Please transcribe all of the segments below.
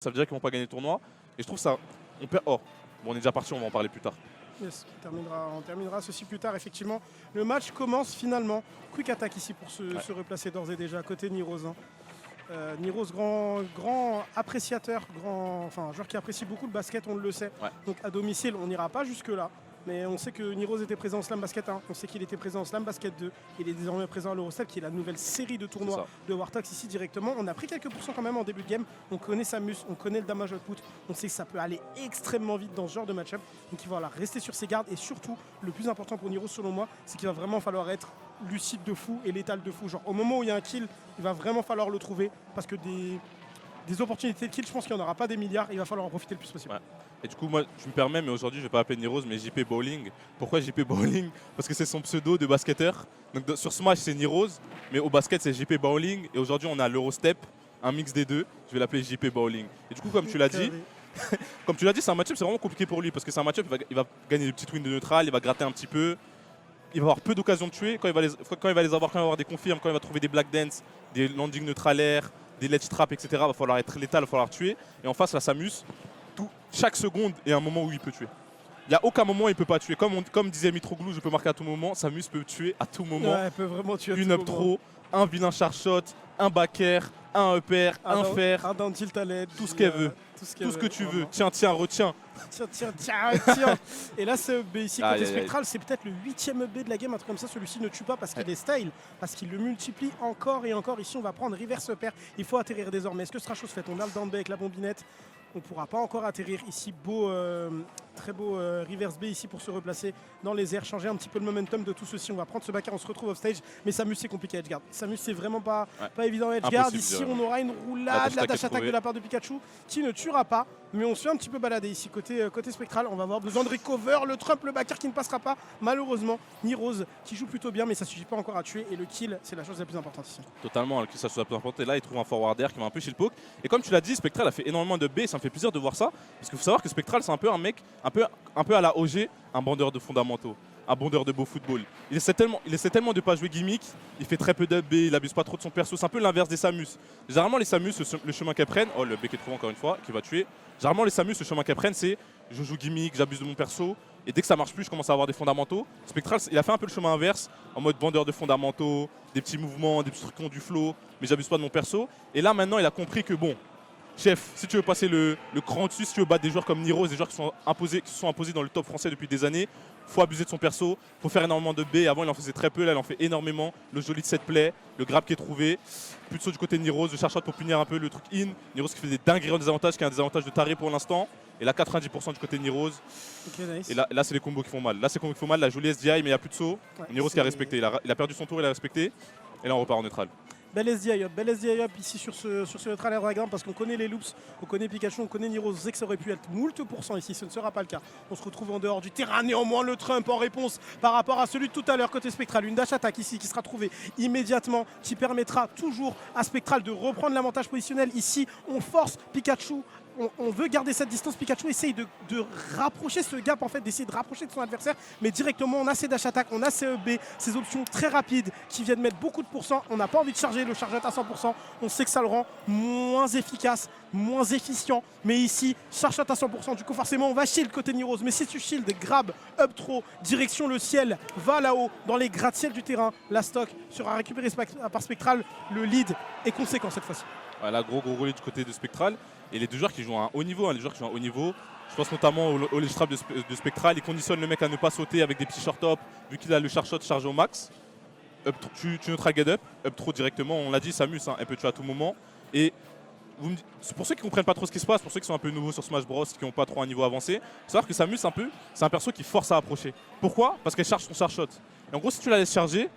ça veut dire qu'ils vont pas gagner le tournoi. Et je trouve ça, on perd. Oh, bon, on est déjà parti, on va en parler plus tard. Yes, on terminera ceci plus tard, effectivement. Le match commence finalement. Quick attack ici pour se replacer d'ores et déjà, côté Niroz. Niroz, grand appréciateur, un joueur qui apprécie beaucoup le basket, on le sait. Ouais. Donc à domicile, on n'ira pas jusque-là. Mais on sait que Niroz était présent en Slam Basket 1, on sait qu'il était présent en Slam Basket 2, il est désormais présent à l'Eurostep, qui est la nouvelle série de tournois de Wartox ici directement. On a pris quelques pourcents quand même en début de game, on connaît sa mus, on connaît le damage output, on sait que ça peut aller extrêmement vite dans ce genre de match-up. Donc il va falloir rester sur ses gardes et surtout, le plus important pour Niroz selon moi, c'est qu'il va vraiment falloir être lucide de fou et létal de fou. Genre au moment où il y a un kill, il va vraiment falloir le trouver parce que des opportunités de kill, je pense qu'il n'y en aura pas des milliards, il va falloir en profiter le plus possible. Ouais. Et du coup, moi, je me permets, mais aujourd'hui, je vais pas appeler Niroz, mais JP Bowling. Pourquoi JP Bowling? Parce que c'est son pseudo de basketteur. Donc sur Smash, c'est Niroz, mais au basket, c'est JP Bowling. Et aujourd'hui, on a l'Eurostep, un mix des deux. Je vais l'appeler JP Bowling. Et du coup, comme tu l'as dit, c'est un match-up, c'est vraiment compliqué pour lui parce que c'est un match-up, il va gagner des petites wins de neutral, il va gratter un petit peu. Il va avoir peu d'occasions de tuer. Quand il va les avoir, quand il va avoir des confirmes, quand il va trouver des black dance, des landing neutralaires, des ledge trap, etc. Il va falloir être létal, il va falloir tuer. Et en face, la Samus, chaque seconde est un moment où il peut tuer. Il n'y a aucun moment où il ne peut pas tuer. Comme disait Mitroglou, je peux marquer à tout moment. Samus peut tuer à tout moment. Ouais, elle peut vraiment tuer à une tout up moment. throw, un vilain char shot, un back air, un upper, un fair. Un down tilt à l'aide. Tout ce qu'elle veut. Tout ce que tu veux. Tiens, retiens. Tiens. Et là, ce B ici, côté Spectral, c'est peut-être le 8ème B de la game, un truc comme ça. Celui-ci ne tue pas parce qu'il est style, parce qu'il le multiplie encore et encore. Ici, on va prendre reverse pair. Il faut atterrir désormais. Est-ce que ce sera chose faite? On a le down B avec la bombinette. On ne pourra pas encore atterrir ici. Très beau reverse B ici pour se replacer dans les airs, changer un petit peu le momentum de tout ceci. On va prendre ce backer, on se retrouve off stage. Mais Samus, c'est compliqué à edgeguard. Samus, c'est vraiment pas évident à edgeguard. Ici, on aura une roulade, la dash attack de la part de Pikachu qui ne tuera pas. Mais on se fait un petit peu balader ici côté Spectral. On va avoir besoin de recover. Le Trump, le backer qui ne passera pas. Malheureusement, Niroz qui joue plutôt bien, mais ça ne suffit pas encore à tuer. Et le kill, c'est la chose la plus importante ici. Totalement, le kill, c'est la chose la plus importante. Et là, il trouve un forward air qui va un peu chez le poke. Et comme tu l'as dit, Spectral a fait énormément de B. Ça me fait plaisir de voir ça. Parce qu'il faut savoir que Spectral, c'est un peu un mec, un peu à la OG, un bandeur de fondamentaux. Un bandeur de beau football. Il essaie tellement de ne pas jouer gimmick, il fait très peu d'UP B, il abuse pas trop de son perso. C'est un peu l'inverse des Samus. Généralement, les Samus, le chemin qu'elles prennent, oh le B qui est trouvé encore une fois, qui va tuer. Généralement, les Samus, le chemin qu'elles prennent, c'est je joue gimmick, j'abuse de mon perso, et dès que ça marche plus, je commence à avoir des fondamentaux. Spectral, il a fait un peu le chemin inverse, en mode bandeur de fondamentaux, des petits mouvements, des petits trucs qui ont du flow, mais j'abuse pas de mon perso. Et là, maintenant, il a compris que bon, chef, si tu veux passer le cran dessus, si tu veux battre des joueurs comme Niroz, des joueurs qui se sont imposés dans le top français depuis des années, faut abuser de son perso, faut faire énormément de B. Avant, il en faisait très peu, là, il en fait énormément. Le joli de set play, le grab qui est trouvé. Plus de saut du côté de Niroz, le charge shot pour punir un peu le truc in. Niroz qui fait des dingueries en désavantage, qui a un désavantage de taré pour l'instant. Et là, 90% du côté de Niroz. Okay, nice. Et là c'est les combos qui font mal. Là, c'est les combos qui font mal. La jolie SDI, mais il n'y a plus de saut. Niroz qui a respecté. Il a perdu son tour, il a respecté. Et là, on repart en neutral. Belle SDI up ici sur ce neutral aérographe parce qu'on connaît les loops, on connaît Pikachu, on connaît Niroz. On sait que ça aurait pu être moult % ici, ce ne sera pas le cas. On se retrouve en dehors du terrain, néanmoins le Trump en réponse par rapport à celui de tout à l'heure côté Spectral. Une dash attack ici qui sera trouvée immédiatement, qui permettra toujours à Spectral de reprendre l'avantage positionnel. Ici, on force Pikachu. On veut garder cette distance. Pikachu essaye de rapprocher ce gap, en fait, d'essayer de rapprocher de son adversaire. Mais directement, on a ses dash attack, on a ses EB, ces options très rapides qui viennent mettre beaucoup de pourcents. On n'a pas envie de charger le chargeur à 100%. On sait que ça le rend moins efficace, moins efficient. Mais ici, charge à 100%. Du coup, forcément, on va shield côté Niroz. Mais si tu shield, grab, up throw, direction le ciel, va là-haut, dans les gratte-ciel du terrain. La stock sera récupérée par Spectral. Le lead est conséquent cette fois-ci. Voilà, gros lead du côté de Spectral. Et les deux joueurs qui jouent à un haut niveau, les joueurs qui jouent à un haut niveau, je pense notamment au ledge trap de Spectral, il conditionne le mec à ne pas sauter avec des petits short up, vu qu'il a le char shot chargé au max. Tu neutral get up throw directement, on l'a dit, Samus, hein, elle peut tuer à tout moment. Et pour ceux qui ne comprennent pas trop ce qui se passe, pour ceux qui sont un peu nouveaux sur Smash Bros, qui n'ont pas trop un niveau avancé, savoir que Samus, c'est un perso qui force à approcher. Pourquoi? Parce qu'elle charge son char shot. Et en gros, si tu la laisses charger,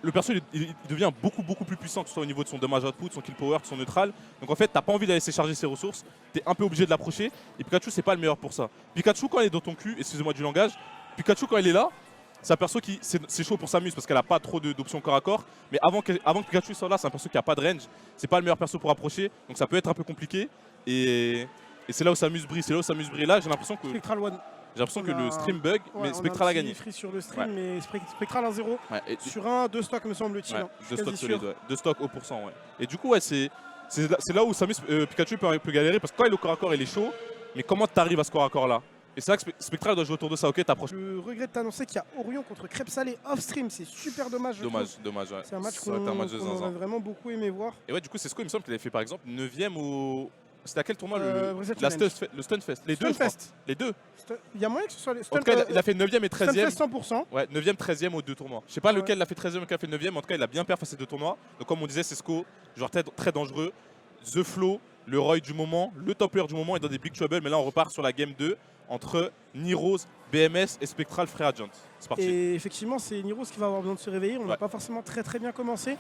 le perso il devient beaucoup plus puissant, que ce soit au niveau de son damage output, son kill power, de son neutral. Donc en fait, t'as pas envie de la laisser charger ses ressources, t'es un peu obligé de l'approcher. Et Pikachu, c'est pas le meilleur pour ça. Pikachu, quand il est dans ton cul, excusez-moi du langage, Pikachu, quand il est là, c'est un perso qui. C'est chaud pour Samus parce qu'elle a pas trop d'options corps à corps. Mais avant que Pikachu soit là, c'est un perso qui a pas de range. C'est pas le meilleur perso pour approcher. Donc ça peut être un peu compliqué. Et c'est là où Samus brille. C'est là où Samus brille. Là, j'ai l'impression que. Spectral One. J'ai l'impression que le stream bug, mais Spectral a gagné. Free sur le stream, mais Spectral 1-0. Ouais, sur 2 stocks, me semble-t-il. Ouais, hein. 2 stocks sûr. solides, 2 stocks au pourcent. Ouais. Et du coup, ouais, c'est c'est là où Samus Pikachu peut galérer parce que quand il est au corps à corps, il est chaud. Mais comment tu arrives à ce corps à corps là? Et c'est là que Spectral doit jouer autour de ça. Ok, t'approches. Je regrette d'annoncer qu'il y a Orion contre Crêpe Salé off-stream. C'est super dommage. Dommage, ouais. C'est un match Ça va être un match de qu'on zinzin. aurait vraiment beaucoup aimé voir. Et ouais, du coup, c'est ce qu'il me semble qu'il avait fait par exemple 9ème au. C'était à quel tournoi Reset le Challenge. Stunfest. Les deux, je crois. Stunfest. Les deux. Il y a moyen que ce soit les En tout cas, il a fait 9ème et 13ème. Stunfest 100%. Ouais, 9ème, 13ème aux deux tournois. Je sais pas Ouais. lequel l'a fait 13ème ou lequel a fait 9ème. En tout cas, il a bien perf à ces deux tournois. Donc, comme on disait, Cesco, genre très dangereux. The Flow, le Roy du moment, le top player du moment est dans des big trouble. Mais là, on repart sur la game 2 entre Niroz, BMS et Spectral Free Agent. C'est parti. Et effectivement, c'est Niroz qui va avoir besoin de se réveiller. On n'a Ouais. pas forcément très bien commencé.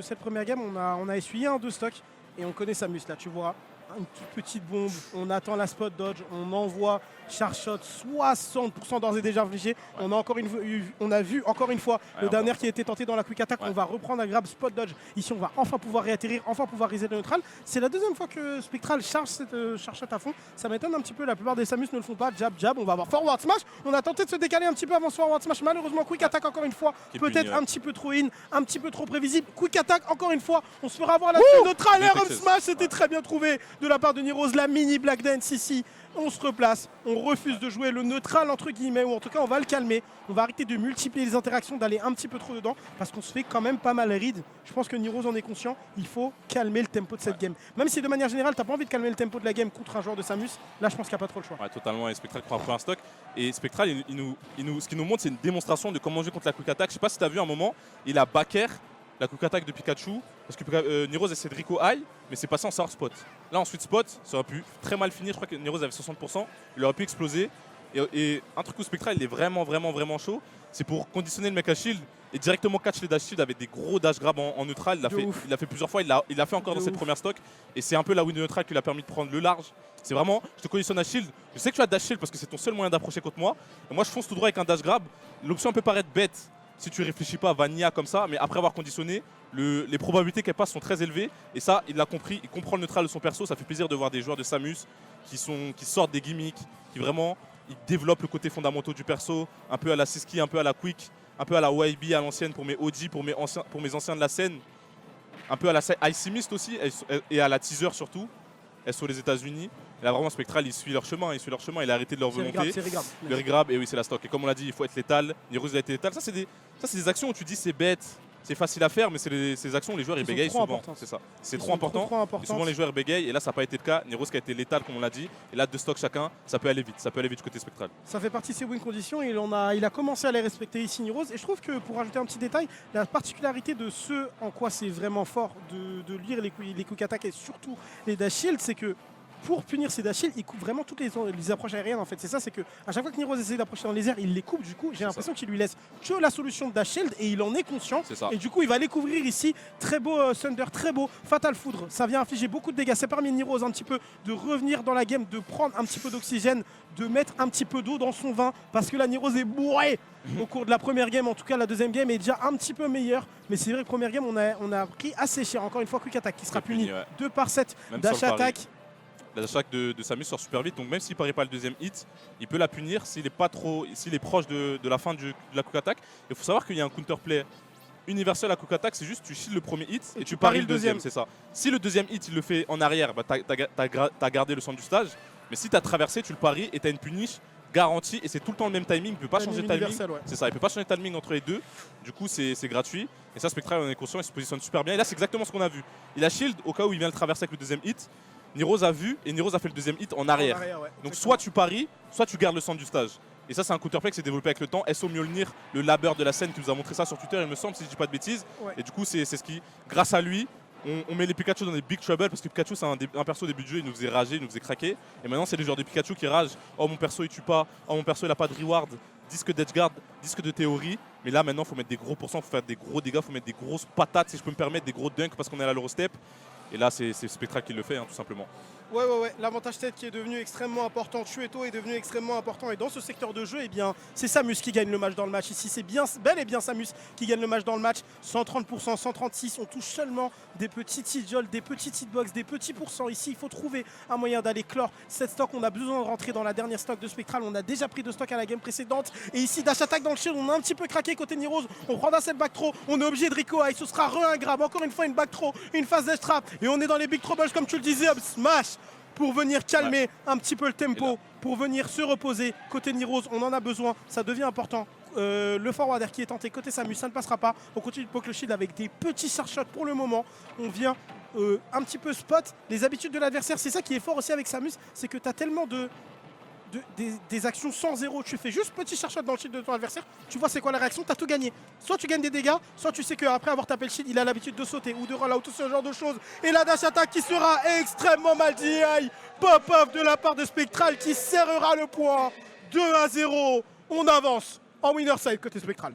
Cette première game, on a essuyé un 2 stock. Et on connaît Samus là, tu vois. Une toute petite bombe, on attend la spot dodge, on envoie charge shot, 60% d'ores et déjà infligé. On a vu encore une fois le dernier qui a été tenté dans la quick attack. Ouais. On va reprendre un grab spot dodge. Ici, on va enfin pouvoir réatterrir, enfin pouvoir reset le neutral. C'est la deuxième fois que Spectral charge cette charge shot à fond. Ça m'étonne un petit peu, la plupart des Samus ne le font pas. Jab, on va avoir forward smash. On a tenté de se décaler un petit peu avant ce forward smash. Malheureusement, quick attack encore une fois. Qui est Peut-être puni, ouais. un petit peu trop in, un petit peu trop prévisible. Quick attack encore une fois. On se fera avoir là-dessus. Neutral air up smash, c'était très bien trouvé de la part de Niroz. La mini Black Dance ici. On se replace, on refuse de jouer le neutral entre guillemets, ou en tout cas on va le calmer. On va arrêter de multiplier les interactions, d'aller un petit peu trop dedans, parce qu'on se fait quand même pas mal read. Je pense que Niroz en est conscient, il faut calmer le tempo de cette game. Même si de manière générale, t'as pas envie de calmer le tempo de la game contre un joueur de Samus, là je pense qu'il n'y a pas trop le choix. Ouais, totalement. Et Spectral qui prend un peu un stock. Et Spectral, ce qu'il nous montre, c'est une démonstration de comment jouer contre la quick attack. Je sais pas si tu as vu un moment, il a backer la quick attack de Pikachu. Parce que Niroz essaie de Rico high, mais c'est passé en sour spot. Là, ensuite, spot, ça aurait pu très mal finir. Je crois que Niroz avait 60%. Il aurait pu exploser. Et un truc où Spectral, il est vraiment chaud, c'est pour conditionner le mec à shield et directement catch les dash shield avec des gros dash grab en neutral. Il l'a fait plusieurs fois, il l'a fait encore dans cette première stock. Et c'est un peu la win de neutral qui lui a permis de prendre le large. C'est vraiment, je te conditionne à shield. Je sais que tu as dash shield parce que c'est ton seul moyen d'approcher contre moi. Et moi, je fonce tout droit avec un dash grab. L'option peut paraître bête si tu réfléchis pas à Vanilla comme ça, mais après avoir conditionné, les probabilités qu'elle passe sont très élevées. Et ça, il l'a compris, il comprend le neutral de son perso. Ça fait plaisir de voir des joueurs de Samus qui sortent des gimmicks, qui vraiment ils développent le côté fondamentaux du perso, un peu à la Siski, un peu à la Quick, un peu à la YB à l'ancienne pour mes OG, pour mes anciens de la scène, un peu à la Icy Mist aussi, et à la Teaser surtout. Elles sont les États-Unis. Et là, vraiment, Spectral, il suit leur chemin. Il a arrêté de leur volonté. Le regrab, et oui, c'est la stock. Et comme on l'a dit, il faut être létal. Niroz a été létal. Ça, c'est des actions où tu dis c'est bête, c'est facile à faire, mais c'est ces actions où les joueurs ils bégayent souvent. C'est ça. C'est trop important. Et souvent, les joueurs bégayent. Et là, ça n'a pas été le cas. Niroz qui a été létal, comme on l'a dit. Et là, deux stocks chacun, ça peut aller vite. Ça peut aller vite du côté Spectral. Ça fait partie de ses win conditions et il a commencé à les respecter ici, Niroz. Et je trouve que, pour ajouter un petit détail, la particularité de ce en quoi c'est vraiment fort de lire les quick attack et surtout les dash shield, c'est que pour punir ces dash shield, il coupe vraiment toutes les approches aériennes en fait. C'est ça, c'est que à chaque fois que Niroz essaie d'approcher dans les airs, il les coupe. Du coup, j'ai l'impression qu'il lui laisse que la solution de dash shield et il en est conscient. Et du coup, il va aller couvrir ici. Très beau Thunder, très beau Fatal Foudre. Ça vient infliger beaucoup de dégâts. C'est permis Niroz un petit peu de revenir dans la game, de prendre un petit peu d'oxygène, de mettre un petit peu d'eau dans son vin parce que la Niroz est bourrée au cours de la première game. En tout cas, la deuxième game est déjà un petit peu meilleure. Mais c'est vrai que première game, on a pris assez cher. Encore une fois, quick attack qui sera puni 2 par 7 dash attack. La dash attack de Samus sort super vite, donc même s'il ne paraît pas le deuxième hit, il peut la punir s'il est proche de la fin de la quick attack. Il faut savoir qu'il y a un counterplay universel à quick attack, c'est juste tu shield le premier hit et tu paries le deuxième, c'est ça. Si le deuxième hit il le fait en arrière, bah, t'as gardé le centre du stage, mais si tu as traversé, tu le paries et tu as une punish garantie et c'est tout le temps le même timing, il ne peut pas changer de timing. C'est ça, il peut pas changer de timing entre les deux, du coup c'est gratuit. Et ça, Spectral on est conscient, il se positionne super bien. Et là, c'est exactement ce qu'on a vu. Il a shield au cas où il vient le traverser avec le deuxième hit. Niroz a vu et Niroz a fait le deuxième hit en arrière. Donc soit tu paries, soit tu gardes le centre du stage. Et ça, c'est un counterplay qui s'est développé avec le temps. SO Mjolnir, le labeur de la scène, qui nous a montré ça sur Twitter, il me semble, si je dis pas de bêtises. Et du coup, c'est ce qui, grâce à lui, on met les Pikachu dans des big trouble parce que Pikachu, c'est un perso au début de jeu, il nous faisait rager, il nous faisait craquer. Et maintenant, c'est les joueurs de Pikachu qui ragent. Oh, mon perso, il tue pas. Oh, mon perso, il a pas de reward. Disque d'edgeguard, disque de théorie. Mais là, maintenant, il faut mettre des gros pourcents, il faut faire des gros dégâts, il faut mettre des grosses patates, si je peux me permettre, des gros dunks parce qu'on est à l'Eurostep. Et là, c'est Spectral qui le fait, hein, tout simplement. Ouais. L'avantage tête qui est devenu extrêmement important. Chueto est devenu extrêmement important. Et dans ce secteur de jeu, eh bien, c'est Samus qui gagne le match dans le match. Ici, c'est bel et bien Samus qui gagne le match dans le match. 130%, 136%. On touche seulement des petits hitjolls, des petits hitbox, des petits pourcents. Ici, il faut trouver un moyen d'aller clore cette stock. On a besoin de rentrer dans la dernière stock de Spectral. On a déjà pris de stock à la game précédente. Et ici, dash attack dans le shield. On a un petit peu craqué côté Niroz. On prend d'un seul back throw. On est obligé de Rico High. Ce sera un grab. Encore une fois, une back throw, une phase dash trap. Et on est dans les big troubles, comme tu le disais, smash pour venir calmer un petit peu le tempo, pour venir se reposer. Côté Niroz, on en a besoin. Ça devient important. Le forwarder qui est tenté côté Samus, ça ne passera pas. On continue de poke le shield avec des petits shots pour le moment. On vient un petit peu spot les habitudes de l'adversaire. C'est ça qui est fort aussi avec Samus, c'est que tu as tellement des actions sans zéro. Tu fais juste petit shot dans le shield de ton adversaire, tu vois c'est quoi la réaction, tu as tout gagné. Soit tu gagnes des dégâts, soit tu sais qu'après avoir tapé le shield, il a l'habitude de sauter ou de rollout, tout ce genre de choses. Et la dash attack qui sera extrêmement mal DI. Pop-up de la part de Spectral qui serrera le point. 2-0. On avance en winner side côté Spectral.